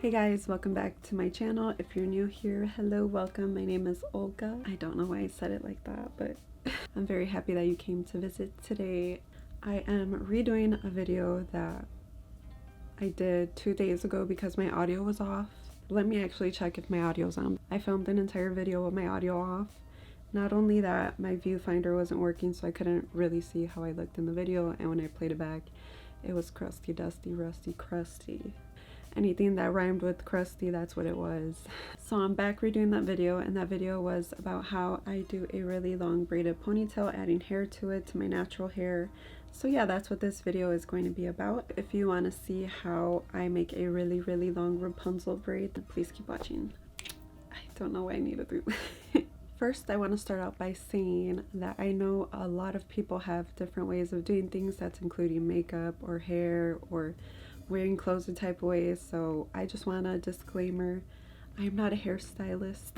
Hey guys, welcome back to my channel. If you're new here, hello, welcome. My name is Olga. I don't know why I said it like that, but I'm very happy that you came to visit today. I am redoing a video that I did 2 days ago because my audio was off. Let me actually check if my audio's on. I filmed an entire video with my audio off. Not only that, my viewfinder wasn't working, so I couldn't really see how I looked in the video, and when I played it back, it was crusty, dusty, rusty, crusty. Anything that rhymed with crusty, that's what it was. So I'm back redoing that video, and that video was about how I do a really long braided ponytail, adding hair to it, to my natural hair. So yeah, that's what this video is going to be about. If you want to see how I make a really long Rapunzel braid, please keep watching. I don't know what I need to do. First, I want to start out by saying that I know a lot of people have different ways of doing things, that's including makeup or hair or wearing clothes in type of ways. So I just want a disclaimer, I am not a hairstylist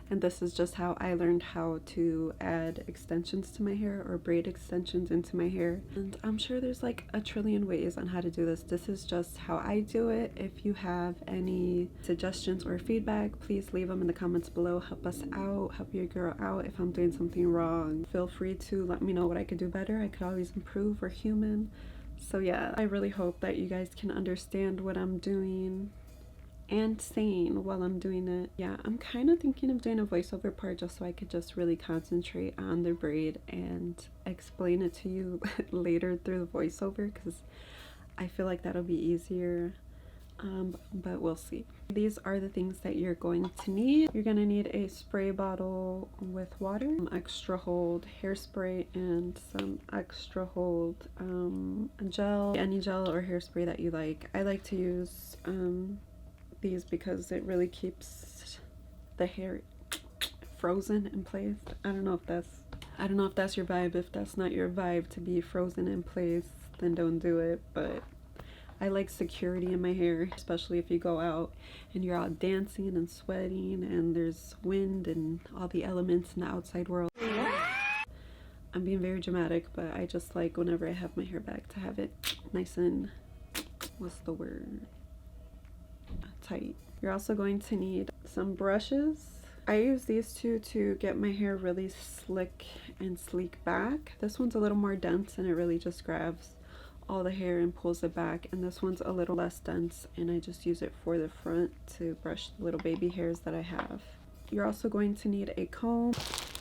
and this is just how I learned how to add extensions to my hair or braid extensions into my hair. And I'm sure there's like a trillion ways on how to do this. This is just how I do it. If you have any suggestions or feedback, please leave them in the comments below. Help us out, help your girl out. If I'm doing something wrong, feel free to let me know what I could do better. I could always improve. We're human. So yeah, I really hope that you guys can understand what I'm doing and saying while I'm doing it. Yeah, I'm kind of thinking of doing a voiceover part just so I could just really concentrate on the braid and explain it to you later through the voiceover, because I feel like that'll be easier. But we'll see. These are the things that you're going to need. You're gonna need a spray bottle with water, some extra hold hairspray, and some extra hold gel, any gel or hairspray that you like. I like to use these because it really keeps the hair frozen in place. I don't know if that's your vibe. If that's not your vibe to be frozen in place, then don't do it. But I like security in my hair, especially if you go out and you're out dancing and sweating and there's wind and all the elements in the outside world. I'm being very dramatic, but I just like whenever I have my hair back to have it nice and, what's the word, tight. You're also going to need some brushes. I use these two to get my hair really slick and sleek back. This one's a little more dense and it really just grabs all the hair and pulls it back, and this one's a little less dense and I just use it for the front to brush the little baby hairs that I have. You're also going to need a comb,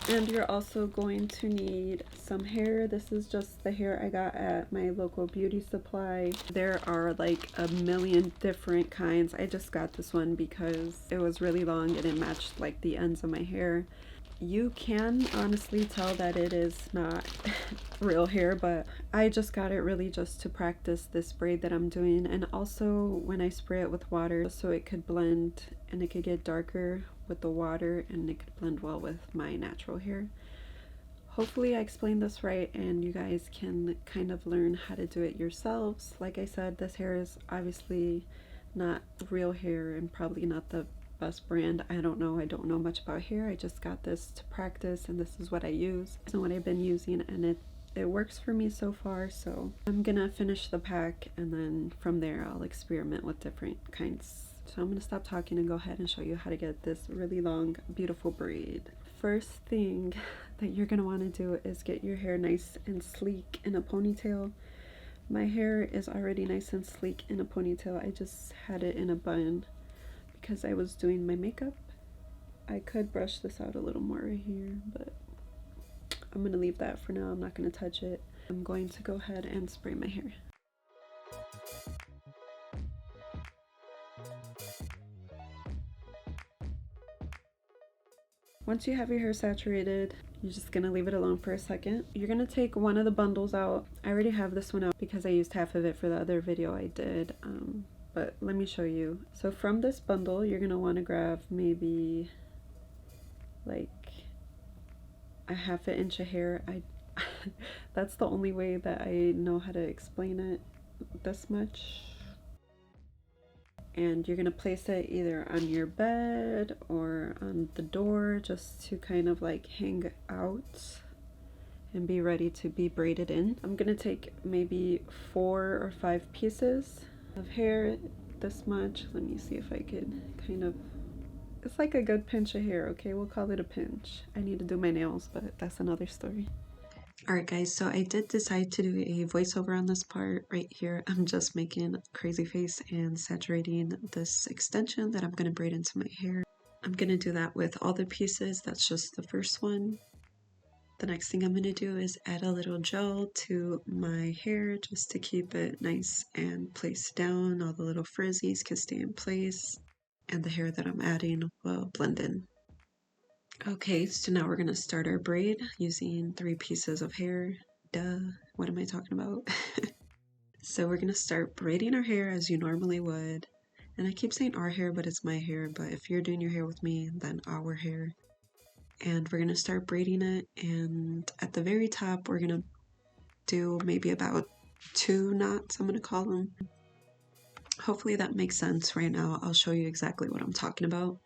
and you're also going to need some hair. This is just the hair I got at my local beauty supply. There are like a million different kinds. I just got this one because it was really long and it matched like the ends of my hair. You can honestly tell that it is not real hair, but I just got it really just to practice this braid that I'm doing, and also when I spray it with water so it could blend and it could get darker with the water and it could blend well with my natural hair. Hopefully I explained this right and you guys can kind of learn how to do it yourselves. Like I said, this hair is obviously not real hair and probably not the best brand. I don't know much about hair. I just got this to practice and this is what I use and what I've been using, and it works for me so far. So I'm gonna finish the pack and then from there I'll experiment with different kinds. So I'm gonna stop talking and go ahead and show you how to get this really long beautiful braid. First thing that you're gonna want to do is get your hair nice and sleek in a ponytail. My hair is already nice and sleek in a ponytail. I just had it in a bun because I was doing my makeup. I could brush this out a little more right here, but I'm gonna leave that for now. I'm not gonna touch it. I'm going to go ahead and spray my hair. Once you have your hair saturated, you're just gonna leave it alone for a second. You're gonna take one of the bundles out. I already have this one out because I used half of it for the other video I did. But let me show you. So from this bundle, you're gonna want to grab maybe like a ½ inch of hair. That's the only way that I know how to explain it, this much. And you're gonna place it either on your bed or on the door just to kind of like hang out and be ready to be braided in. I'm gonna take maybe 4 or 5 pieces of hair this much. Let me see if I could kind of, it's like a good pinch of hair, okay? We'll call it a pinch. I need to do my nails, but that's another story. Alright guys, so I did decide to do a voiceover on this part right here. I'm just making a crazy face and saturating this extension that I'm going to braid into my hair. I'm going to do that with all the pieces. That's just the first one. The next thing I'm going to do is add a little gel to my hair just to keep it nice and placed down. All the little frizzies can stay in place and the hair that I'm adding will blend in. Okay, so now we're going to start our braid using 3 pieces of hair. Duh, what am I talking about? So we're going to start braiding our hair as you normally would. And I keep saying our hair, but it's my hair. But if you're doing your hair with me, then our hair. And we're going to start braiding it. And at the very top, we're going to do maybe about 2 knots, I'm going to call them. Hopefully that makes sense right now. I'll show you exactly what I'm talking about.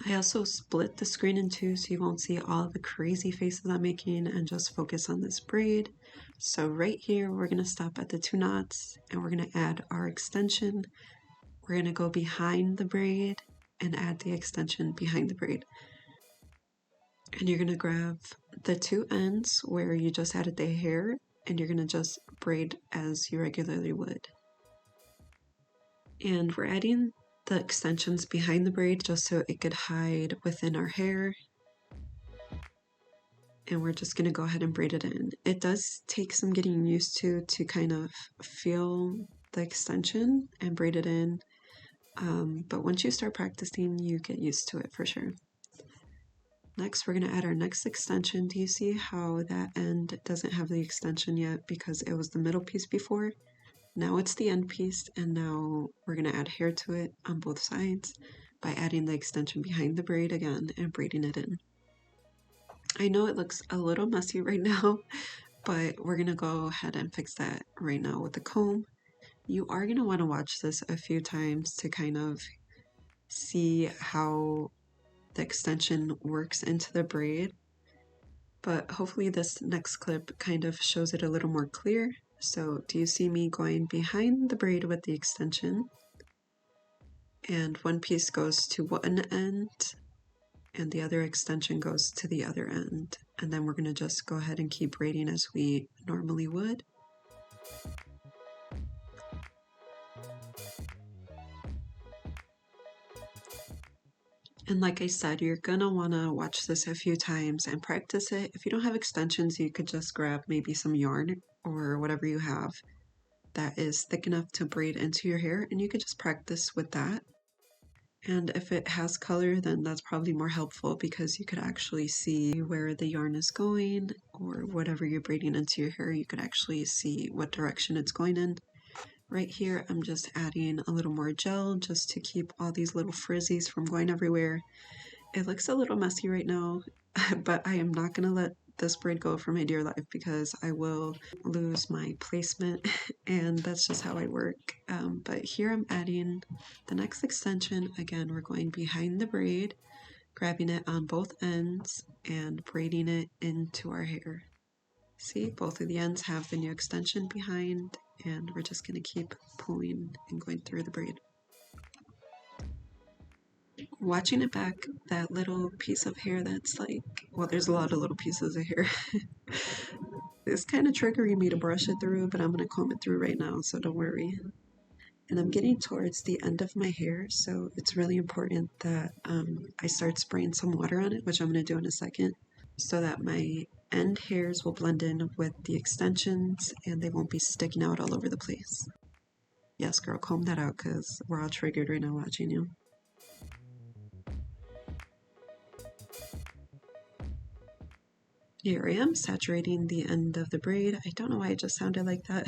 I also split the screen in 2 so you won't see all the crazy faces I'm making and just focus on this braid. So right here, we're going to stop at the 2 knots and we're going to add our extension. We're going to go behind the braid and add the extension behind the braid. And you're going to grab the 2 ends where you just added the hair and you're going to just braid as you regularly would. And we're adding the extensions behind the braid just so it could hide within our hair. And we're just going to go ahead and braid it in. It does take some getting used to kind of feel the extension and braid it in. But once you start practicing, you get used to it for sure. Next, we're going to add our next extension. Do you see how that end doesn't have the extension yet because it was the middle piece before? Now it's the end piece, and now we're going to add hair to it on both sides by adding the extension behind the braid again and braiding it in. I know it looks a little messy right now, but we're going to go ahead and fix that right now with the comb. You are going to want to watch this a few times to kind of see how the extension works into the braid. But hopefully this next clip kind of shows it a little more clear. So do you see me going behind the braid with the extension? And one piece goes to one end and the other extension goes to the other end. And then we're going to just go ahead and keep braiding as we normally would. And like I said, you're going to want to watch this a few times and practice it. If you don't have extensions, you could just grab maybe some yarn or whatever you have that is thick enough to braid into your hair, and you could just practice with that. And if it has color, then that's probably more helpful because you could actually see where the yarn is going, or whatever you're braiding into your hair, you could actually see what direction it's going in. Right here, I'm just adding a little more gel just to keep all these little frizzies from going everywhere. It looks a little messy right now, but I am not going to let this braid go for my dear life because I will lose my placement and that's just how I work. But here I'm adding the next extension. Again, we're going behind the braid, grabbing it on both ends and braiding it into our hair. See, both of the ends have the new extension behind, and we're just going to keep pulling and going through the braid. Watching it back, that little piece of hair that's like, well, there's a lot of little pieces of hair. It's kind of triggering me to brush it through, but I'm going to comb it through right now, so don't worry. And I'm getting towards the end of my hair, so it's really important that I start spraying some water on it, which I'm going to do in a second, so that my end hairs will blend in with the extensions and they won't be sticking out all over the place. Yes, girl, comb that out because we're all triggered right now watching you. Here I am saturating the end of the braid. I don't know why it just sounded like that,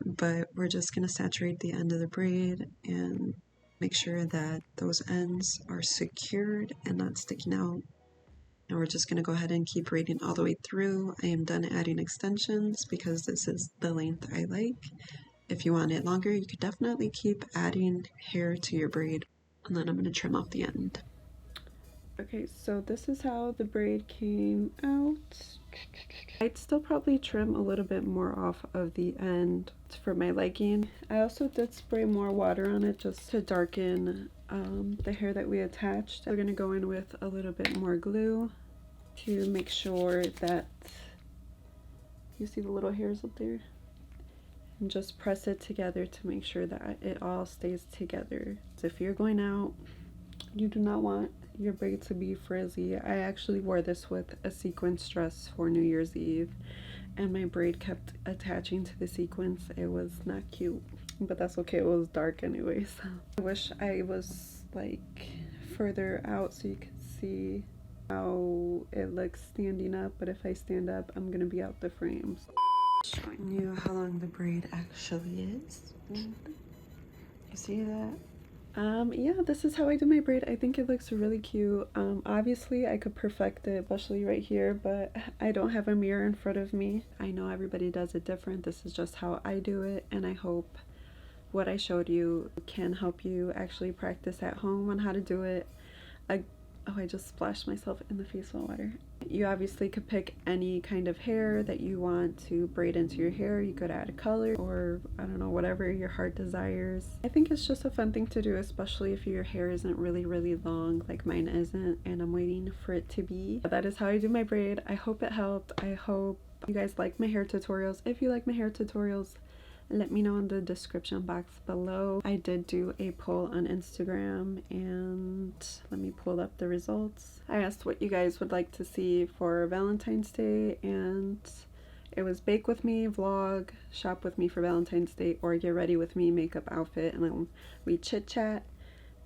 but we're just going to saturate the end of the braid and make sure that those ends are secured and not sticking out. And we're just going to go ahead and keep braiding all the way through. I am done adding extensions because this is the length I like. If you want it longer, you could definitely keep adding hair to your braid. And then I'm going to trim off the end. Okay, so this is how the braid came out. I'd still probably trim a little bit more off of the end for my liking. I also did spray more water on it just to darken the hair that we attached. We're going to go in with a little bit more glue to make sure that you see the little hairs up there, and just press it together to make sure that it all stays together. So if you're going out, you do not want your braid to be frizzy. I actually wore this with a sequence dress for New Year's Eve, and my braid kept attaching to the sequence. It was not cute, but that's okay. It was dark anyway, so I wish I was like further out so you could see how it looks standing up, but if I stand up, I'm gonna be out the frame. So showing you how long the braid actually is. You see that? Yeah, this is how I do my braid. I think it looks really cute. Obviously I could perfect it, especially right here, but I don't have a mirror in front of me. I know everybody does it different. This is just how I do it, and I hope what I showed you can help you actually practice at home on how to do it. Oh, I just splashed myself in the face with water. You obviously could pick any kind of hair that you want to braid into your hair. You could add a color, or I don't know, whatever your heart desires. I think it's just a fun thing to do, especially if your hair isn't really long like mine isn't, and I'm waiting for it to be. That is how I do my braid. I hope it helped. I hope you guys like my hair tutorials. If you like my hair tutorials, let me know in the description box below. I did do a poll on Instagram, and let me pull up the results. I asked what you guys would like to see for Valentine's Day, and it was bake with me, vlog, shop with me for Valentine's Day, or get ready with me, makeup, outfit, and then we chit chat.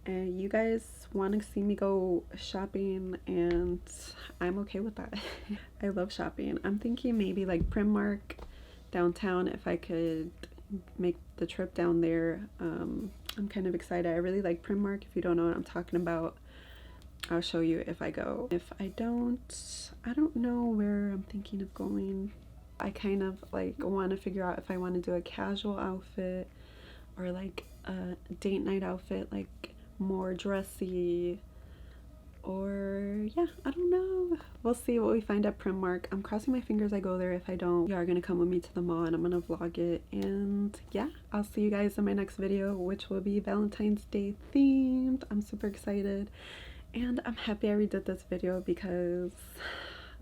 And you guys want to see me go shopping, and I'm okay with that. I love shopping. I'm thinking maybe like Primark downtown, if I could make the trip down there. I'm kind of excited. I really like Primark. If you don't know what I'm talking about, I'll show you if I go. If I don't know where I'm thinking of going. I kind of like want to figure out if I want to do a casual outfit or like a date night outfit, like more dressy, or yeah, I don't know. We'll see what we find at Primark. I'm crossing my fingers I go there. If I don't, you are gonna come with me to the mall and I'm gonna vlog it. And yeah, I'll see you guys in my next video, which will be Valentine's Day themed. I'm super excited, and I'm happy I redid this video because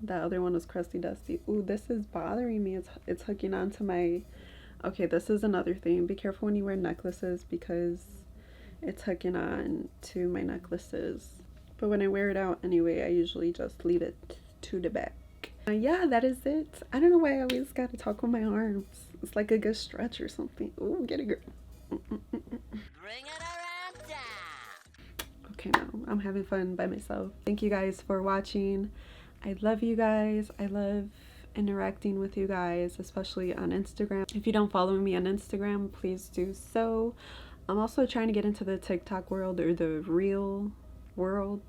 the other one was crusty dusty. Ooh, this is bothering me. It's hooking onto my, okay, this is another thing. Be careful when you wear necklaces because it's hooking on to my necklaces. But when I wear it out anyway, I usually just leave it to the back. Yeah, that is it. I don't know why I always gotta talk with my arms. It's like a good stretch or something. Ooh, get it, girl. Bring it around down. Okay, now I'm having fun by myself. Thank you guys for watching. I love you guys. I love interacting with you guys, especially on Instagram. If you don't follow me on Instagram, please do so. I'm also trying to get into the TikTok world, or the real world,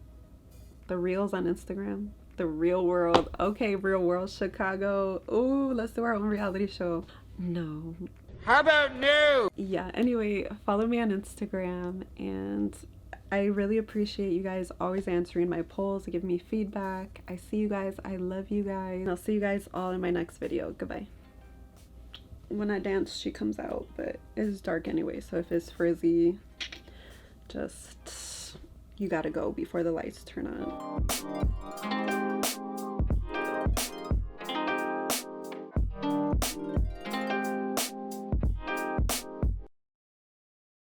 the reels on Instagram, the real world. Okay, Real World Chicago. Ooh, let's do our own reality show. No, how about no? Yeah, anyway, follow me on Instagram, and I really appreciate you guys always answering my polls, giving me feedback. I see you guys. I love you guys. I'll see you guys all in my next video. Goodbye. When I dance, she comes out, but it's dark anyway, so if it's frizzy, just you gotta go before the lights turn on.